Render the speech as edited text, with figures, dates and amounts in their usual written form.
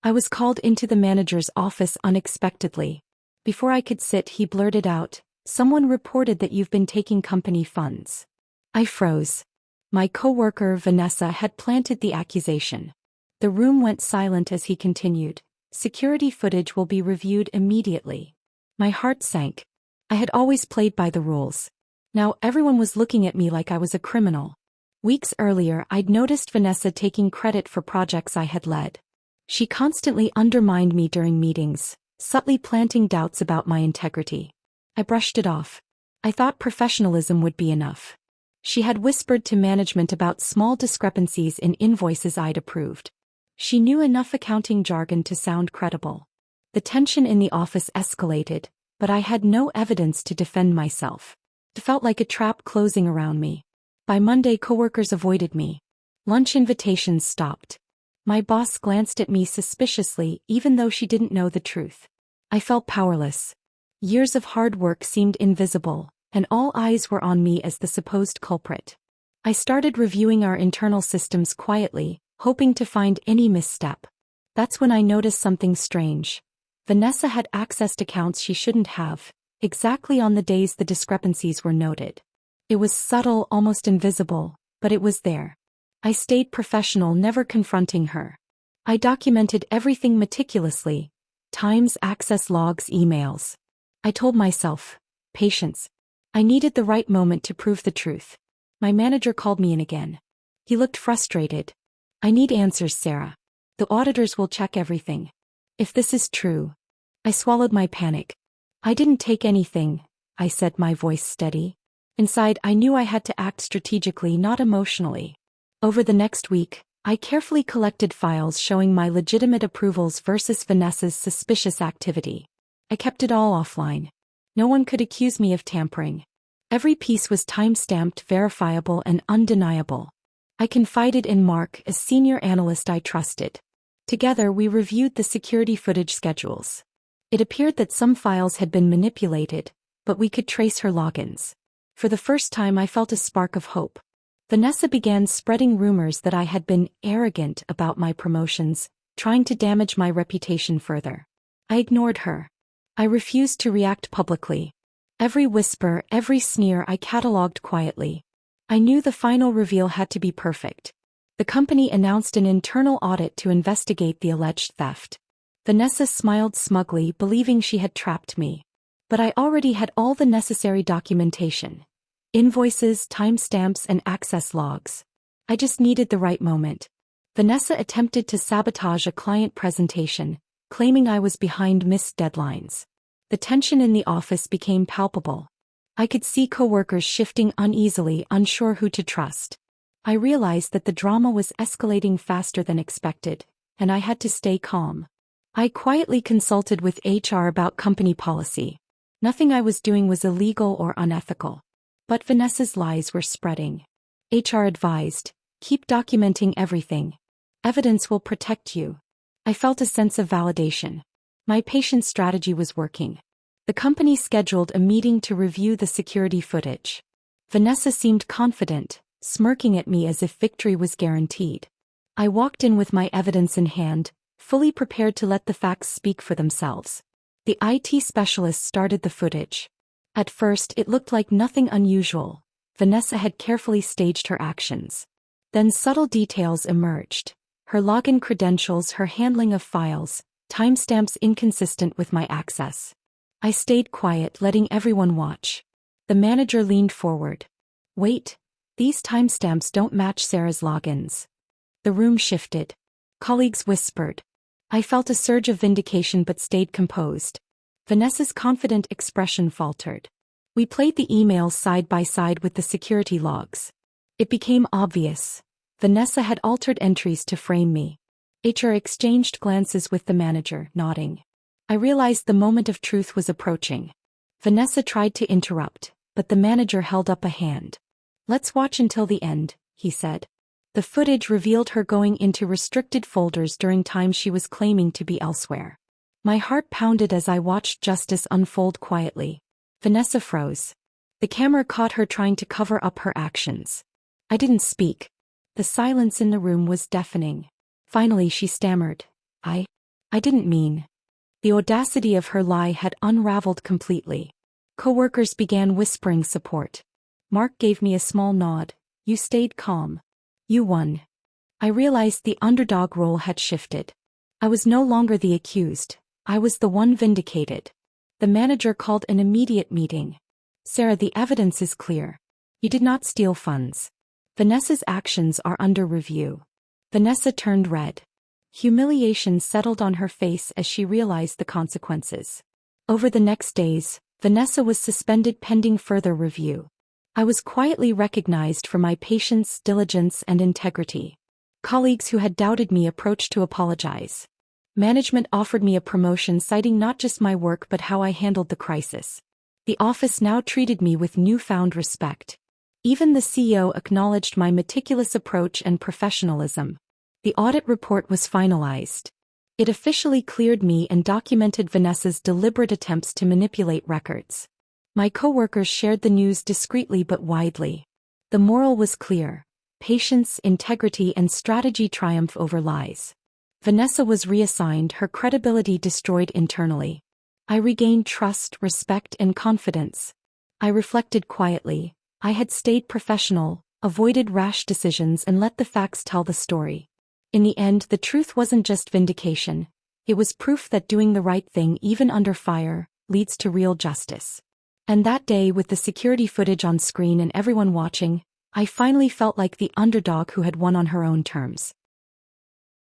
I was called into the manager's office unexpectedly. Before I could sit, he blurted out, "Someone reported that you've been taking company funds." I froze. My coworker, Vanessa, had planted the accusation. The room went silent as he continued, "Security footage will be reviewed immediately." My heart sank. I had always played by the rules. Now everyone was looking at me like I was a criminal. Weeks earlier, I'd noticed Vanessa taking credit for projects I had led. She constantly undermined me during meetings, subtly planting doubts about my integrity. I brushed it off. I thought professionalism would be enough. She had whispered to management about small discrepancies in invoices I'd approved. She knew enough accounting jargon to sound credible. The tension in the office escalated, but I had no evidence to defend myself. It felt like a trap closing around me. By Monday, coworkers avoided me. Lunch invitations stopped. My boss glanced at me suspiciously, even though she didn't know the truth. I felt powerless. Years of hard work seemed invisible, and all eyes were on me as the supposed culprit. I started reviewing our internal systems quietly, hoping to find any misstep. That's when I noticed something strange. Vanessa had accessed accounts she shouldn't have, exactly on the days the discrepancies were noted. It was subtle, almost invisible, but it was there. I stayed professional, never confronting her. I documented everything meticulously: times, access logs, emails. I told myself, patience. I needed the right moment to prove the truth. My manager called me in again. He looked frustrated. "I need answers, Sarah. The auditors will check everything. If this is true." I swallowed my panic. "I didn't take anything," I said, my voice steady. Inside, I knew I had to act strategically, not emotionally. Over the next week, I carefully collected files showing my legitimate approvals versus Vanessa's suspicious activity. I kept it all offline. No one could accuse me of tampering. Every piece was time-stamped, verifiable, and undeniable. I confided in Mark, a senior analyst I trusted. Together, we reviewed the security footage schedules. It appeared that some files had been manipulated, but we could trace her logins. For the first time, I felt a spark of hope. Vanessa began spreading rumors that I had been arrogant about my promotions, trying to damage my reputation further. I ignored her. I refused to react publicly. Every whisper, every sneer I catalogued quietly. I knew the final reveal had to be perfect. The company announced an internal audit to investigate the alleged theft. Vanessa smiled smugly, believing she had trapped me. But I already had all the necessary documentation: invoices, timestamps, and access logs. I just needed the right moment. Vanessa attempted to sabotage a client presentation, claiming I was behind missed deadlines. The tension in the office became palpable. I could see coworkers shifting uneasily, unsure who to trust. I realized that the drama was escalating faster than expected, and I had to stay calm. I quietly consulted with HR about company policy. Nothing I was doing was illegal or unethical. But Vanessa's lies were spreading. HR advised, "Keep documenting everything. Evidence will protect you." I felt a sense of validation. My patient strategy was working. The company scheduled a meeting to review the security footage. Vanessa seemed confident, smirking at me as if victory was guaranteed. I walked in with my evidence in hand, fully prepared to let the facts speak for themselves. The IT specialist started the footage. At first, it looked like nothing unusual. Vanessa had carefully staged her actions. Then subtle details emerged: her login credentials, her handling of files, timestamps inconsistent with my access. I stayed quiet, letting everyone watch. The manager leaned forward. "Wait, these timestamps don't match Sarah's logins." The room shifted. Colleagues whispered. I felt a surge of vindication but stayed composed. Vanessa's confident expression faltered. We played the emails side by side with the security logs. It became obvious. Vanessa had altered entries to frame me. HR exchanged glances with the manager, nodding. I realized the moment of truth was approaching. Vanessa tried to interrupt, but the manager held up a hand. "Let's watch until the end," he said. The footage revealed her going into restricted folders during times she was claiming to be elsewhere. My heart pounded as I watched justice unfold quietly. Vanessa froze. The camera caught her trying to cover up her actions. I didn't speak. The silence in the room was deafening. Finally she stammered, I didn't mean. The audacity of her lie had unraveled completely. Coworkers began whispering support. Mark gave me a small nod. You stayed calm. You won. I realized the underdog role had shifted. I was no longer the accused. I was the one vindicated. The manager called an immediate meeting. Sarah, the evidence is clear. You did not steal funds. Vanessa's actions are under review. Vanessa turned red. Humiliation settled on her face as she realized the consequences. Over the next days, Vanessa was suspended pending further review. I was quietly recognized for my patience, diligence, and integrity. Colleagues who had doubted me approached to apologize. Management offered me a promotion citing not just my work but how I handled the crisis. The office now treated me with newfound respect. Even the CEO acknowledged my meticulous approach and professionalism. The audit report was finalized. It officially cleared me and documented Vanessa's deliberate attempts to manipulate records. My coworkers shared the news discreetly but widely. The moral was clear. Patience, integrity, and strategy triumph over lies. Vanessa was reassigned, her credibility destroyed internally. I regained trust, respect, and confidence. I reflected quietly. I had stayed professional, avoided rash decisions, and let the facts tell the story. In the end, the truth wasn't just vindication. It was proof that doing the right thing, even under fire, leads to real justice. And that day, with the security footage on screen and everyone watching, I finally felt like the underdog who had won on her own terms.